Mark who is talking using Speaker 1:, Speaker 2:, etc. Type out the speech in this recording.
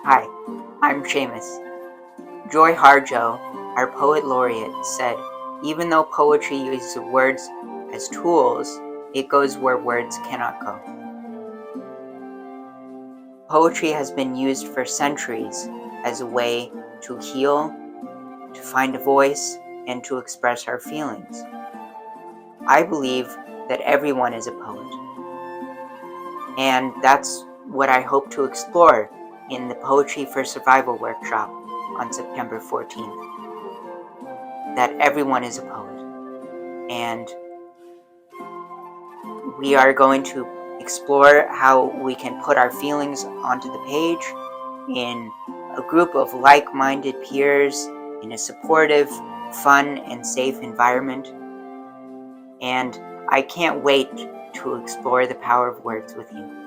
Speaker 1: Hi, I'm Seamus. Joy Harjo, our poet laureate, said, "Even though poetry uses words as tools, it goes where words cannot go." Poetry has been used for centuries as a way to heal, to find a voice, and to express our feelings. I believe that everyone is a poet, and that's what I hope to explore in the Poetry for Survival workshop on September 14th. That everyone is a poet, and we are going to explore how we can put our feelings onto the page in a group of like-minded peers in a supportive, fun, and safe environment. And I can't wait to explore the power of words with you.